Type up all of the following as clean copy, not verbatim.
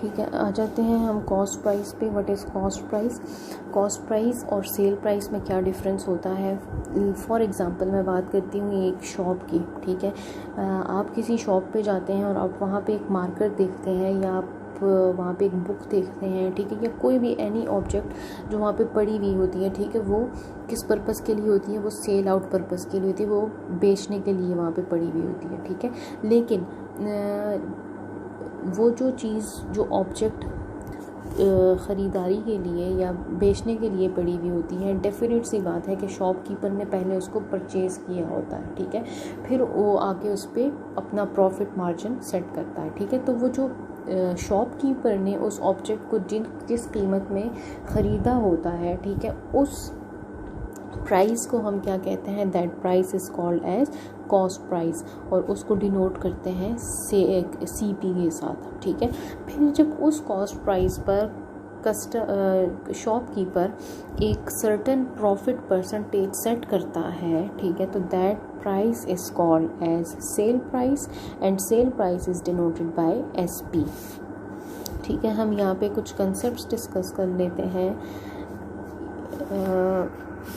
ठीक है, आ जाते हैं हम कॉस्ट प्राइस पे। What is cost price? Cost price और सेल प्राइस में क्या डिफरेंस होता है? फॉर एग्ज़ाम्पल मैं बात करती हूँ एक शॉप की। ठीक है, आप किसी शॉप पे जाते हैं और आप वहाँ पे एक मार्कर देखते हैं या आप वहाँ पे एक बुक देखते हैं, ठीक है, या कोई भी एनी ऑब्जेक्ट जो वहाँ पे पड़ी हुई होती है, ठीक है, वो किस पर्पज़ के लिए होती है? वो सेल आउट पर्पज़ के लिए होती है, वो बेचने के लिए वहाँ पे पड़ी हुई होती है। ठीक है, लेकिन वो जो चीज़, जो ऑब्जेक्ट ख़रीदारी के लिए या बेचने के लिए पड़ी हुई होती है, डेफिनेट सी बात है कि शॉपकीपर ने पहले उसको परचेज़ किया होता है। ठीक है, फिर वो आके उस पर अपना प्रॉफिट मार्जिन सेट करता है। ठीक है, तो वो जो शॉपकीपर ने उस ऑब्जेक्ट को जिस कीमत में ख़रीदा होता है, ठीक है, उस प्राइस को हम क्या कहते हैं? That price is called as cost price, और उसको डिनोट करते हैं CP के साथ। ठीक है, फिर जब उस कॉस्ट प्राइस पर शॉपकीपर एक सर्टेन प्रॉफिट परसेंटेज सेट करता है, ठीक है, तो that price is called as sell price and sell price is denoted by SP। ठीक है, हम यहाँ पे कुछ कंसेप्ट्स डिस्कस कर लेते हैं।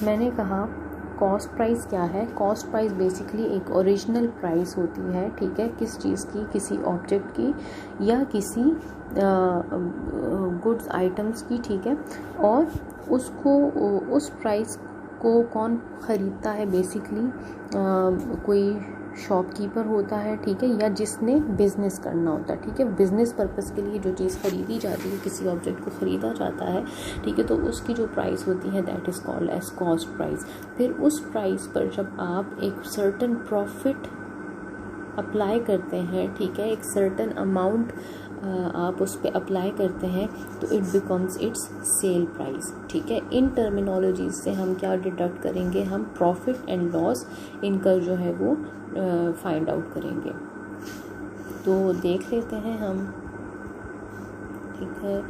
मैंने कहा कॉस्ट प्राइस क्या है? कॉस्ट प्राइस बेसिकली एक ओरिजिनल प्राइस होती है, ठीक है, किस चीज़ की? किसी ऑब्जेक्ट की या किसी गुड्स आइटम्स की। ठीक है, और उसको उस प्राइस को कौन ख़रीदता है? बेसिकली कोई शॉपकीपर होता है, ठीक है, या जिसने बिज़नेस करना होता है। ठीक है, बिज़नेस पर्पस के लिए जो चीज़ ख़रीदी जाती है, किसी ऑब्जेक्ट को ख़रीदा जाता है, ठीक है, तो उसकी जो प्राइस होती है that is called as cost price. फिर उस प्राइस पर जब आप एक सर्टेन प्रॉफिट अप्लाई करते हैं, ठीक है, एक सर्टेन अमाउंट आप उस पर अप्लाई करते हैं, तो it becomes it's cell price. ठीक है, इन टर्मिनोलॉजीज से हम क्या डिडक्ट करेंगे? हम प्रॉफिट एंड लॉस इनका जो है वो फाइंड आउट करेंगे। तो देख लेते हैं हम। ठीक है,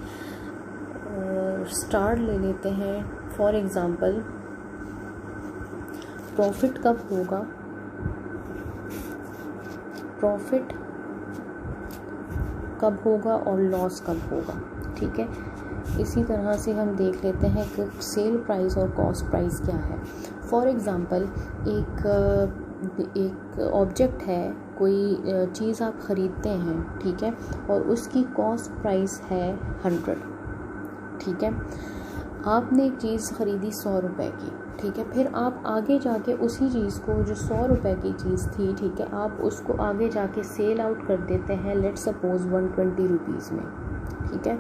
स्टार्ट ले लेते हैं। फॉर एग्ज़ाम्पल, प्रॉफिट कब होगा? प्रॉफिट कब होगा और लॉस कब होगा? ठीक है, इसी तरह से हम देख लेते हैं कि सेल प्राइस और कॉस्ट प्राइस क्या है। फॉर एग्ज़ाम्पल, एक ऑब्जेक्ट है, कोई चीज़ आप ख़रीदते हैं, ठीक है, और उसकी कॉस्ट प्राइस है 100। ठीक है, आपने एक चीज़ ख़रीदी 100 रुपये की। ठीक है, फिर आप आगे जाके उसी चीज़ को, जो 100 रुपये की चीज़ थी, ठीक है, आप उसको आगे जाके सेल आउट कर देते हैं, लेट सपोज़ 120 रुपीज़ में। ठीक है,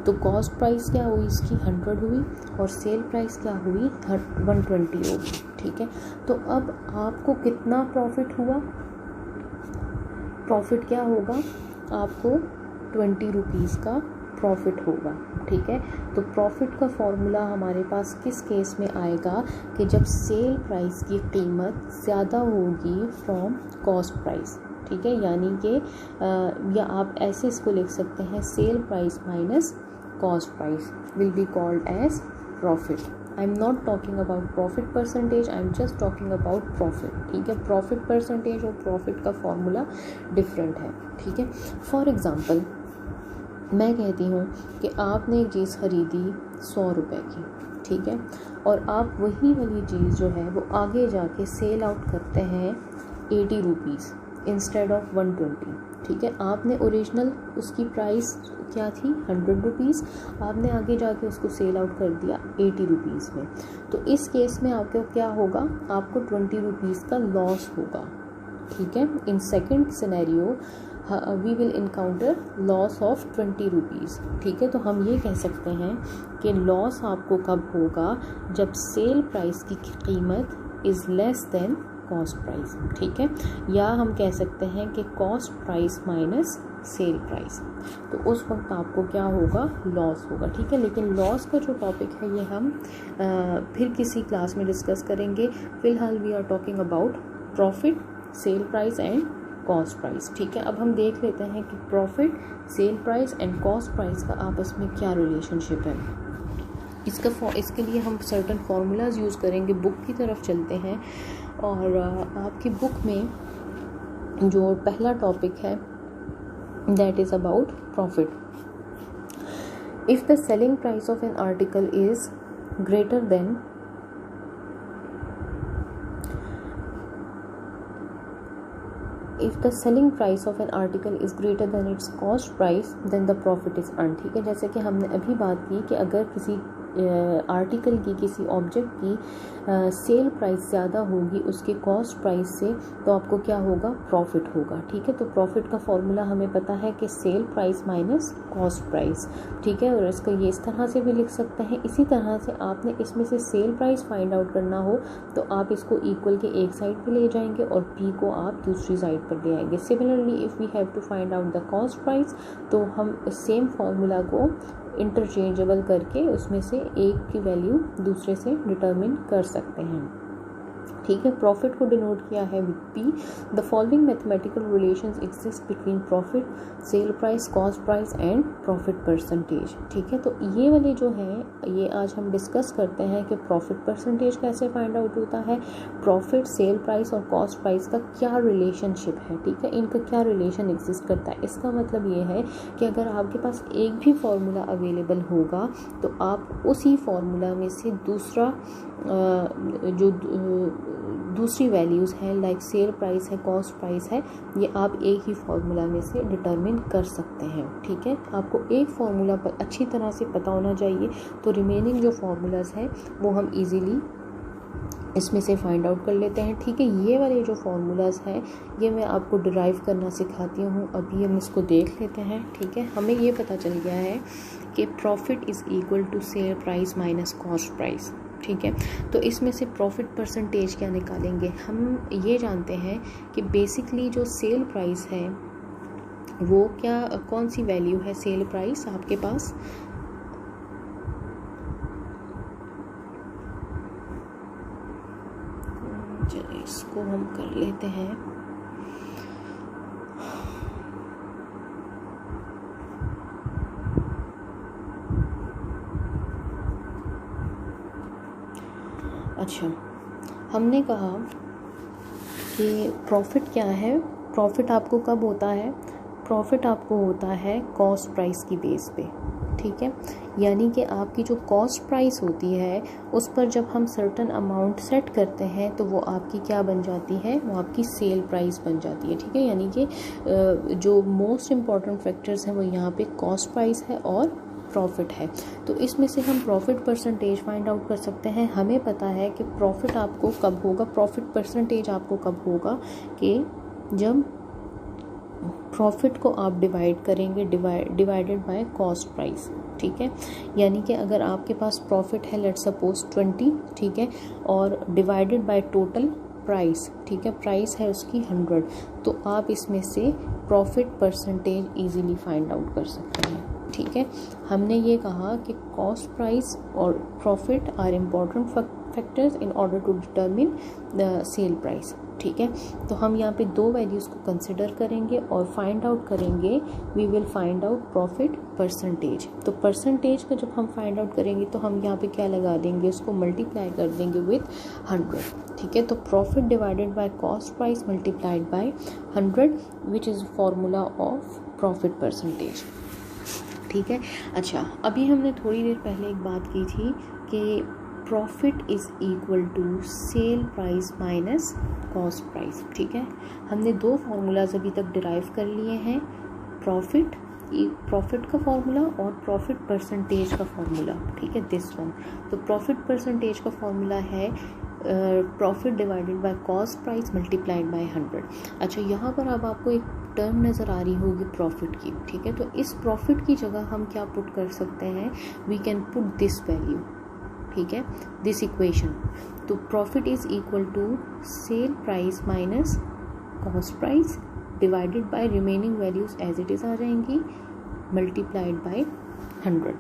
तो कॉस्ट प्राइस क्या हुई इसकी? 100 हुई, और सेल प्राइस क्या हुई? 120 होगी। ठीक है, तो अब आपको कितना प्रॉफिट हुआ? प्रॉफिट क्या होगा? आपको 20 रुपीज़ का प्रॉफिट होगा। ठीक है, तो प्रॉफिट का फॉर्मूला हमारे पास किस केस में आएगा? कि जब सेल प्राइस की कीमत ज़्यादा होगी फ्रॉम कॉस्ट प्राइस। ठीक है, यानी कि या आप ऐसे इसको लिख सकते हैं, sell price minus cost price will be called as profit. I am not talking about profit percentage, I am just talking about profit. ठीक है, प्रॉफिट परसेंटेज और प्रॉफिट का फॉर्मूला डिफरेंट है। ठीक है, फॉर एग्ज़ाम्पल, मैं कहती हूँ कि आपने एक चीज़ ख़रीदी 100 रुपये की। ठीक है, और आप वही वाली चीज़ जो है वो आगे जाके सेल आउट करते हैं 80 रुपीज़ इंस्टेड ऑफ 120। ठीक है, आपने ओरिजिनल उसकी प्राइस क्या थी? 100 रुपीज़, आपने आगे जाके उसको सेल आउट कर दिया 80 रुपीज़ में। तो इस केस में आपको क्या होगा? आपको 20 रुपीज़ का लॉस होगा। ठीक है, in second scenario we will encounter loss of 20 rupees. ठीक है, तो हम ये कह सकते हैं कि लॉस आपको कब होगा? जब सेल प्राइस की कीमत is less than cost price. ठीक है, या हम कह सकते हैं कि cost price minus sale price, तो उस वक्त आपको क्या होगा? लॉस होगा। ठीक है, लेकिन लॉस का जो टॉपिक है ये हम फिर किसी क्लास में डिस्कस करेंगे। फ़िलहाल we are talking about profit, sell price and cost price. ठीक है, अब हम देख लेते हैं कि profit, sell price and cost price का आपस में क्या रिलेशनशिप है। इसके लिए हम सर्टन फार्मूलाज यूज़ करेंगे। बुक की तरफ चलते हैं, और आपकी बुक में जो पहला टॉपिक है that is about profit. If the selling price of an article is greater than if the selling price of an article is greater than its cost price then the profit is earned। ठीक है, जैसे कि हमने अभी बात की कि अगर किसी आर्टिकल की, किसी ऑब्जेक्ट की सेल प्राइस ज़्यादा होगी उसके कॉस्ट प्राइस से, तो आपको क्या होगा, प्रॉफिट होगा। ठीक है, तो प्रॉफिट का फॉर्मूला हमें पता है कि cell price minus cost price. ठीक है, और इसका ये इस तरह से भी लिख सकते हैं। इसी तरह से आपने इसमें से सेल प्राइस फाइंड आउट करना हो तो आप इसको इक्वल के एक साइड पे ले जाएंगे और पी को आप दूसरी साइड पर ले आएंगे। Similarly if we have to find out the cost price, तो हम सेम फार्मूला को इंटरचेंजेबल करके उसमें से एक की वैल्यू दूसरे से डिटरमिन कर सकते हैं। ठीक है, प्रॉफिट को डिनोट किया है with P. The following mathematical relations exist between profit, sell price, cost price and profit percentage. ठीक है, तो ये वाले जो हैं ये आज हम डिस्कस करते हैं कि प्रॉफिट परसेंटेज कैसे फाइंड आउट होता है, प्रॉफिट, सेल प्राइस और कॉस्ट प्राइस का क्या रिलेशनशिप है। ठीक है, इनका क्या रिलेशन एग्जिस्ट करता है। इसका मतलब ये है कि अगर आपके पास एक भी फार्मूला अवेलेबल होगा तो आप उसी फार्मूला में से दूसरा जो दूसरी वैल्यूज़ हैं लाइक सेल प्राइस है, कॉस्ट प्राइस है, ये आप एक ही फार्मूला में से डिटरमिन कर सकते हैं। ठीक है, आपको एक फार्मूला पर अच्छी तरह से पता होना चाहिए, तो रिमेनिंग जो फार्मूलाज हैं वो हम इजीली इसमें से फाइंड आउट कर लेते हैं। ठीक है, ये वाले जो फार्मूलाज हैं ये मैं आपको डिराइव करना सिखाती हूँ। अभी हम इसको देख लेते हैं। ठीक है, हमें ये पता चल गया है कि profit is equal to sell price minus cost price. ठीक है, तो इसमें से प्रॉफिट परसेंटेज क्या निकालेंगे। हम ये जानते हैं कि बेसिकली जो सेल प्राइस है वो क्या, कौन सी वैल्यू है सेल प्राइस आपके पास, चलिए इसको हम कर लेते हैं। अच्छा, हमने कहा कि प्रॉफिट क्या है, प्रॉफिट आपको कब होता है, प्रॉफिट आपको होता है कॉस्ट प्राइस की बेस पे। ठीक है, यानी कि आपकी जो कॉस्ट प्राइस होती है उस पर जब हम सर्टन अमाउंट सेट करते हैं तो वो आपकी क्या बन जाती है, वो आपकी सेल प्राइस बन जाती है। ठीक है, यानी कि जो मोस्ट इम्पॉर्टेंट फैक्टर्स हैं वो यहाँ पे कॉस्ट प्राइस है और प्रॉफिट है। तो इसमें से हम प्रॉफिट परसेंटेज फाइंड आउट कर सकते हैं। हमें पता है कि प्रॉफिट आपको कब होगा, प्रॉफिट परसेंटेज आपको कब होगा कि जब प्रॉफिट को आप डिवाइड करेंगे डिवाइडेड बाय कॉस्ट प्राइस। ठीक है, यानी कि अगर आपके पास प्रॉफिट है लेट्स सपोज 20, ठीक है, और डिवाइडेड बाय टोटल प्राइस, ठीक है, प्राइस है उसकी 100, तो आप इसमें से profit percentage easily find out कर सकते हैं। ठीक है, हमने ये कहा कि कॉस्ट प्राइस और profit are important factors in order to determine the sell price. ठीक है, तो हम यहाँ पे दो वैल्यूज़ को कंसिडर करेंगे और फाइंड आउट करेंगे, we will find out profit percentage. तो परसेंटेज का जब हम फाइंड आउट करेंगे तो हम यहाँ पे क्या लगा देंगे, उसको मल्टीप्लाई कर देंगे विथ 100। ठीक है, तो profit divided by cost price multiplied by 100 which is formula of profit percentage. ठीक है, अच्छा, अभी हमने थोड़ी देर पहले एक बात की थी कि profit is equal to sell price minus cost price. ठीक है, हमने दो फार्मूलाज अभी तक डिराइव कर लिए हैं, प्रॉफिट का फार्मूला और प्रॉफिट परसेंटेज का फार्मूला। ठीक है, दिस वन। तो प्रॉफिट परसेंटेज का फार्मूला है profit divided by cost price multiplied by 100। अच्छा, यहाँ पर अब आपको एक टर्म नज़र आ रही होगी प्रॉफिट की। ठीक है, तो इस प्रॉफिट की जगह हम क्या पुट कर सकते हैं, we can put this value. ठीक है, दिस इक्वेशन। तो profit is equal to sell price minus cost price divided by remaining values as it is आ जाएंगी मल्टीप्लाइड बाय 100।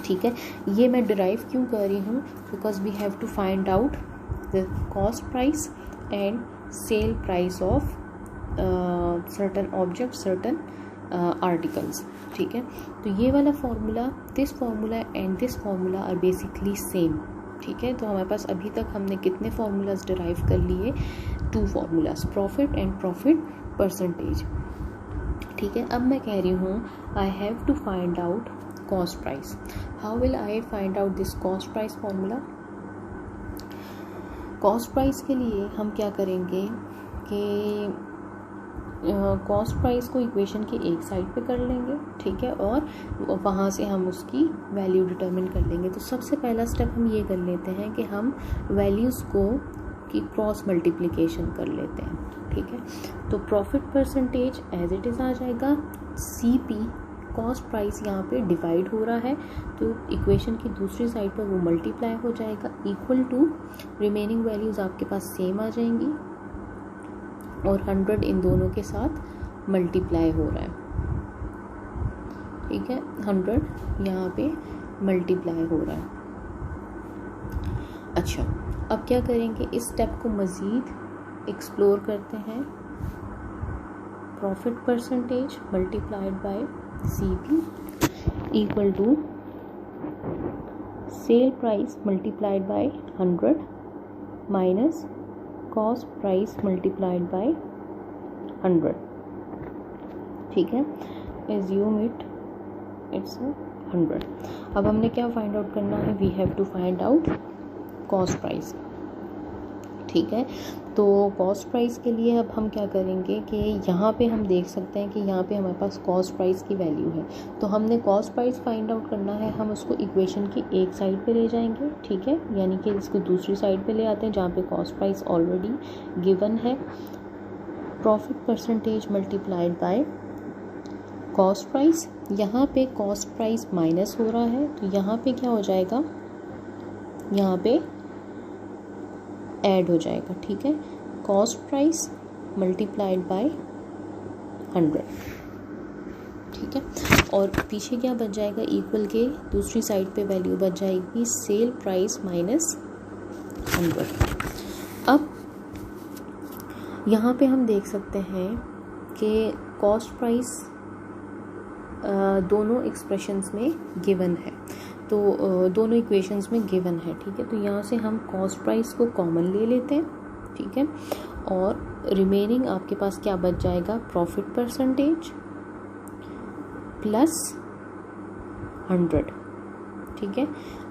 ठीक है, ये मैं डिराइव क्यों कर रही हूँ, because we have to find out the cost price and sell price of certain object, certain articles. ठीक है, तो ये वाला formula, this formula and this formula are basically same. ठीक है, तो हमारे पास अभी तक हमने कितने फार्मूलाज डिराइव कर लिए, 2 formulas, profit and profit percentage. ठीक है, अब मैं कह रही हूँ I have to find out cost price. How will I find out this cost price formula? cost price के लिए हम क्या करेंगे कि कॉस्ट प्राइस को इक्वेशन के एक साइड पे कर लेंगे, ठीक है, और वहाँ से हम उसकी वैल्यू डिटरमिन कर लेंगे। तो सबसे पहला स्टेप हम ये कर लेते हैं कि हम वैल्यूज़ को की क्रॉस मल्टीप्लिकेशन कर लेते हैं, ठीक है। तो profit percentage as it is आ जाएगा, CP कॉस्ट प्राइस यहाँ पे डिवाइड हो रहा है तो इक्वेशन की दूसरी साइड पर वो मल्टीप्लाई हो जाएगा, इक्वल टू रिमेनिंग वैल्यूज़ आपके पास सेम आ जाएंगी और 100 इन दोनों के साथ मल्टीप्लाई हो रहा है, ठीक है। 100 यहाँ पे मल्टीप्लाई हो रहा है। अच्छा, अब क्या करेंगे, इस स्टेप को मज़ीद एक्सप्लोर करते हैं। Profit percentage multiplied by CP equal to sell price multiplied by 100 minus cost price multiplied by 100, ठीक है। Assume it's 100। अब हमने क्या फाइंड आउट करना है, we have to find out cost price, ठीक है। तो कॉस्ट प्राइस के लिए अब हम क्या करेंगे कि यहाँ पे हम देख सकते हैं कि यहाँ पे हमारे पास कॉस्ट प्राइस की वैल्यू है, तो हमने कॉस्ट प्राइस फाइंड आउट करना है। हम उसको इक्वेशन की एक साइड पे ले जाएंगे, ठीक है, यानी कि इसको दूसरी साइड पे ले आते हैं जहाँ पे कॉस्ट प्राइस ऑलरेडी गिवन है। Profit percentage multiplied by cost price, यहाँ पे कॉस्ट प्राइस माइनस हो रहा है तो यहाँ पे क्या हो जाएगा, यहाँ पे ऐड हो जाएगा, ठीक है। कॉस्ट प्राइस मल्टीप्लाइड बाय 100, ठीक है। और पीछे क्या बच जाएगा, इक्वल के दूसरी साइड पे वैल्यू बच जाएगी सेल प्राइस माइनस 100। अब यहाँ पे हम देख सकते हैं कि कॉस्ट प्राइस दोनों एक्सप्रेशंस में गिवन है, तो दोनों इक्वेशंस में गिवन है, ठीक है। तो यहाँ से हम कॉस्ट प्राइस को कॉमन ले लेते हैं, ठीक है, और रिमेनिंग आपके पास क्या बच जाएगा, प्रॉफिट परसेंटेज प्लस 100, ठीक है।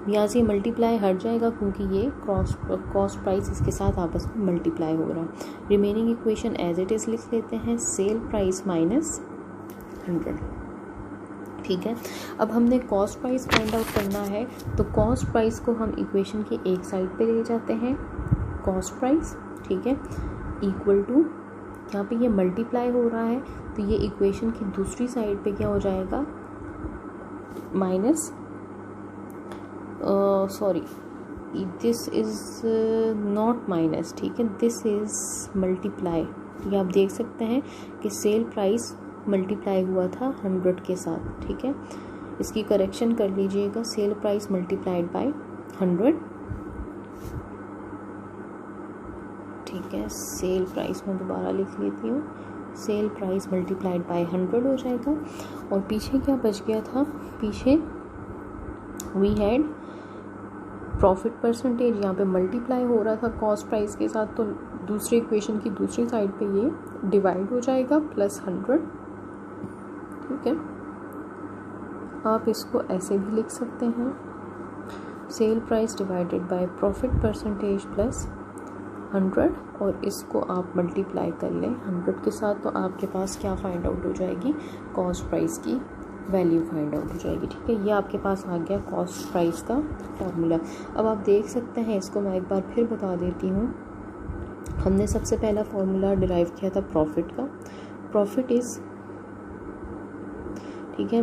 यहाँ से मल्टीप्लाई हट जाएगा क्योंकि ये कॉस्ट प्राइस इसके साथ आपस में मल्टीप्लाई हो रहा है। Remaining equation as it is लिख लेते हैं, सेल प्राइस माइनस 100, ठीक है। अब हमने कॉस्ट प्राइस फाइंड आउट करना है, तो कॉस्ट प्राइस को हम इक्वेशन के एक साइड पे ले जाते हैं, कॉस्ट प्राइस, ठीक है, इक्वल टू यहाँ पे ये मल्टीप्लाई हो रहा है तो ये इक्वेशन की दूसरी साइड पे क्या हो जाएगा, minus sorry this is not minus, ठीक है, दिस इज़ मल्टीप्लाई। ये आप देख सकते हैं कि सेल प्राइस मल्टीप्लाई हुआ था 100 के साथ, ठीक है। इसकी करेक्शन कर लीजिएगा, सेल प्राइस मल्टीप्लाइड बाय 100, ठीक है। सेल प्राइस मैं दोबारा लिख लेती हूँ, सेल प्राइस मल्टीप्लाइड बाय 100 हो जाएगा। और पीछे क्या बच गया था, पीछे वी हैड प्रॉफिट परसेंटेज, यहाँ पे मल्टीप्लाई हो रहा था कॉस्ट प्राइस के साथ, तो दूसरी इक्वेशन की दूसरी साइड पे ये डिवाइड हो जाएगा प्लस 100, ठीक है। आप इसको ऐसे भी लिख सकते हैं, sell price divided by profit percentage plus 100, और इसको आप मल्टीप्लाई कर लें 100 के साथ, तो आपके पास क्या फाइंड आउट हो जाएगी, कॉस्ट प्राइस की वैल्यू फाइंड आउट हो जाएगी, ठीक है। ये आपके पास आ गया कॉस्ट प्राइस का फॉर्मूला। अब आप देख सकते हैं, इसको मैं एक बार फिर बता देती हूँ। हमने सबसे पहला फॉर्मूला डिराइव किया था प्रॉफिट का, प्रॉफिट इज़, ठीक है,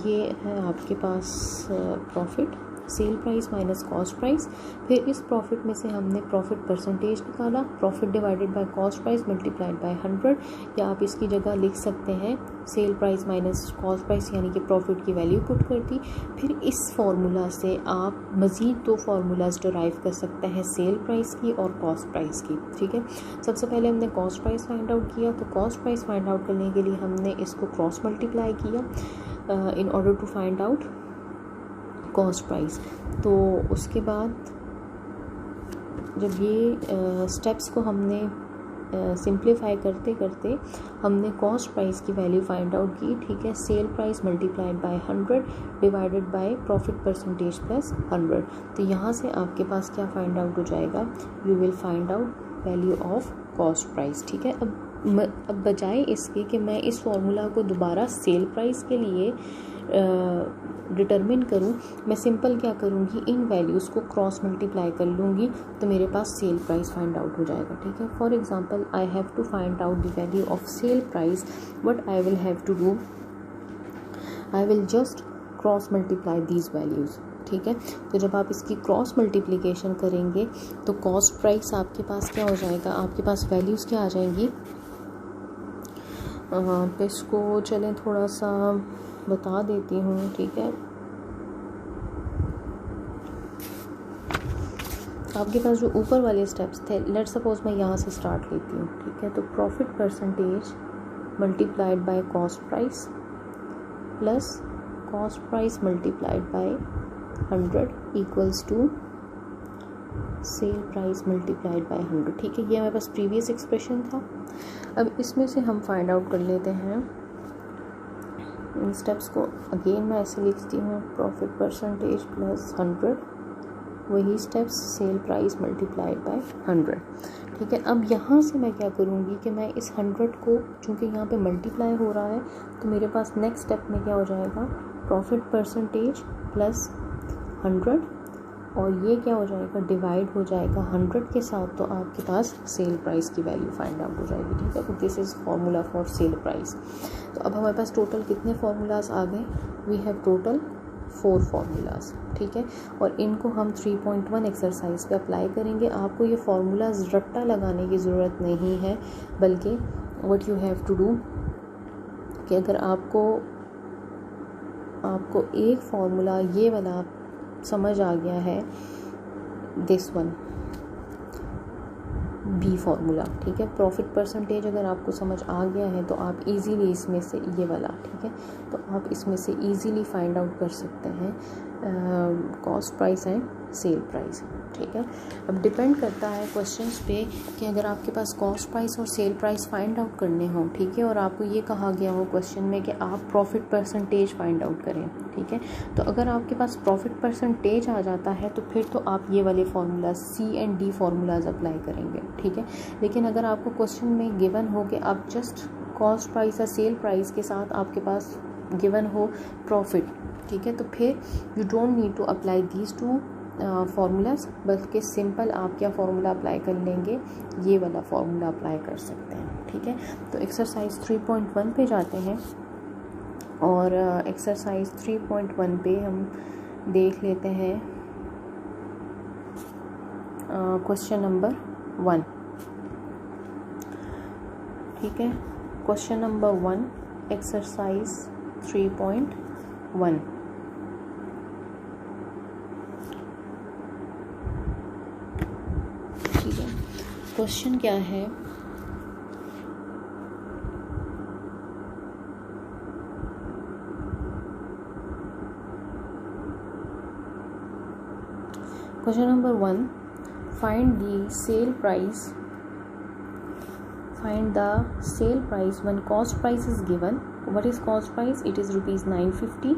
ये है आपके पास profit, sell price minus cost price. फिर इस प्रॉफिट में से हमने प्रॉफिट परसेंटेज निकाला, profit divided by cost price multiplied by 100, या आप इसकी जगह लिख सकते हैं sell price minus cost price, यानी कि प्रॉफिट की वैल्यू पुट कर दी। फिर इस फार्मूला से आप मज़ीद 2 फार्मूलाज डिराइव कर सकते हैं, सेल प्राइस की और कॉस्ट प्राइस की, ठीक है। सबसे पहले हमने कॉस्ट प्राइस फाइंड आउट किया, तो कॉस्ट प्राइस फाइंड आउट करने के लिए हमने इसको क्रॉस मल्टीप्लाई किया in order to find out cost price. तो उसके बाद जब ये स्टेप्स को हमने सिंप्लीफाई करते करते हमने कॉस्ट प्राइस की वैल्यू फाइंड आउट की, ठीक है। Cell price multiplied by 100 divided by profit percentage plus 100। तो यहाँ से आपके पास क्या फाइंड आउट हो जाएगा, you will find out value of cost price, ठीक है। अब बजाय इसके कि मैं इस फॉर्मूला को दोबारा सेल प्राइस के लिए डिटरमिन करूं, मैं सिंपल क्या करूंगी, इन वैल्यूज़ को क्रॉस मल्टीप्लाई कर लूँगी तो मेरे पास सेल प्राइस फाइंड आउट हो जाएगा, ठीक है। For example I have to find out the value of sell price, what I will have to do, I will just cross multiply these values, ठीक है। तो जब आप इसकी क्रॉस मल्टीप्लिकेशन करेंगे तो कॉस्ट प्राइस आपके पास क्या हो जाएगा, आपके पास वैल्यूज़ क्या आ जाएंगी। तो इसको चलें थोड़ा सा बता देती हूँ, ठीक है। आपके पास जो ऊपर वाले स्टेप्स थे, लेट सपोज मैं यहाँ से स्टार्ट लेती हूँ, ठीक है। तो profit percentage multiplied by cost price plus cost price multiplied by 100 equals to sell price multiplied by 100, ठीक है। ये हमारे पास प्रीवियस एक्सप्रेशन था। अब इसमें से हम फाइंड आउट कर लेते हैं इन स्टेप्स को। अगेन मैं ऐसे लिखती हूँ, प्रॉफिट परसेंटेज प्लस 100, वही steps, cell price multiplied by 100, ठीक है। अब यहाँ से मैं क्या करूँगी कि मैं इस 100 को, चूँकि यहाँ पे मल्टीप्लाई हो रहा है, तो मेरे पास नेक्स्ट स्टेप में क्या हो जाएगा, प्रॉफिट परसेंटेज प्लस 100, और ये क्या हो जाएगा, डिवाइड हो जाएगा 100 के साथ, तो आपके पास सेल प्राइस की वैल्यू फाइंड आउट हो जाएगी, ठीक है। तो this is formula for sale price. तो अब हमारे पास टोटल कितने फार्मूलाज आ गए, वी हैव टोटल 4 फार्मूलाज, ठीक है। और इनको हम 3.1 एक्सरसाइज पे अप्लाई करेंगे। आपको ये फार्मूलाज रट्टा लगाने की ज़रूरत नहीं है, बल्कि what you have to do कि अगर आपको एक फार्मूला ये वाला समझ आ गया है, दिस वन बी फार्मूला, ठीक है। प्रॉफिट परसेंटेज अगर आपको समझ आ गया है तो आप इजीली इसमें से ये वाला, ठीक है, तो आप इसमें से इजीली फाइंड आउट कर सकते हैं cost price and sell price, ठीक है। अब डिपेंड करता है क्वेश्चंस पे कि अगर आपके पास कॉस्ट प्राइस और सेल प्राइस फाइंड आउट करने हों, ठीक है, और आपको ये कहा गया हो क्वेश्चन में कि आप प्रॉफिट परसेंटेज फाइंड आउट करें, ठीक है। तो अगर आपके पास प्रॉफिट परसेंटेज आ जाता है तो फिर तो आप ये वाले formula C and D formulas apply करेंगे, ठीक है। लेकिन अगर आपको क्वेश्चन में गिवन हो कि आप जस्ट कॉस्ट प्राइस या सेल प्राइस के साथ आपके पास गिवन हो प्रॉफिट, ठीक है, तो फिर you don't need to apply these 2 formulas, बल्कि सिंपल आप क्या फार्मूला अप्लाई कर लेंगे, ये वाला फार्मूला अप्लाई कर सकते हैं, ठीक है। तो एक्सरसाइज 3.1 पे जाते हैं और एक्सरसाइज 3.1 पे हम देख लेते हैं क्वेश्चन नंबर 1, ठीक है। क्वेश्चन नंबर 1 एक्सरसाइज 3.1, ठीक है। क्वेश्चन क्या है, question number 1, find the sale price when cost price is given. What is cost price? It is rupees 950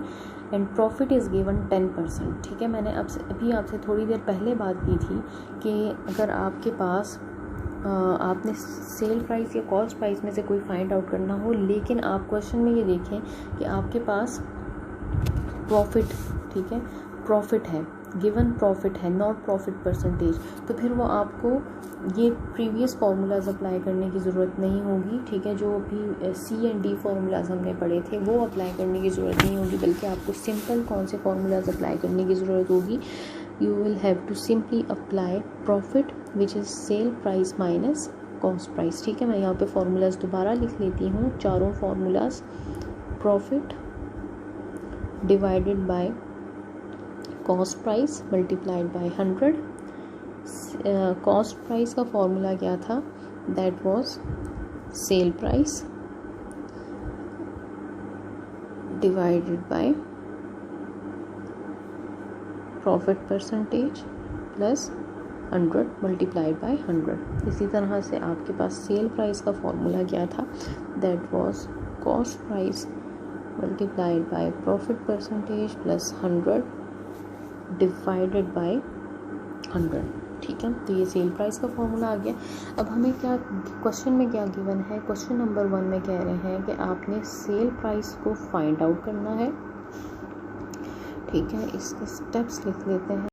and profit is given 10%, ठीक है। मैंने अभी आपसे थोड़ी देर पहले बात की थी कि अगर आपके पास आपने सेल प्राइस या कॉस्ट प्राइस में से कोई फाइंड आउट करना हो, लेकिन आप क्वेश्चन में ये देखें कि आपके पास प्रॉफिट, ठीक है, प्रॉफिट है, गिवन प्रॉफिट है, नॉट प्रॉफिट परसेंटेज, तो फिर वो आपको ये प्रीवियस फार्मूलाज अप्लाई करने की ज़रूरत नहीं होगी, ठीक है। जो भी सी एंड डी फार्मूलाज हमने पढ़े थे वो अप्लाई करने की ज़रूरत नहीं होगी, बल्कि आपको सिंपल कौन से फार्मूलाज अप्लाई करने की ज़रूरत होगी, you will have to simply apply profit which is sell price minus cost price, ठीक है। मैं यहाँ पे फार्मूलाज दोबारा लिख लेती हूँ, चारों formulas, profit divided by cost price multiplied by 100। Cost price का फॉर्मूला क्या था, that was sale price divided by profit percentage plus 100 multiplied by 100। इसी तरह से आपके पास सेल प्राइस का फॉर्मूला क्या था, that was cost price multiplied by profit percentage plus 100 divided by 100। ठीक है, तो ये सेल प्राइस का फॉर्मूला आ गया। अब हमें क्या क्वेश्चन में क्या गिवन है, क्वेश्चन नंबर 1 में कह रहे हैं कि आपने सेल प्राइस को फाइंड आउट करना है। ठीक है, इसके स्टेप्स लिख लेते हैं।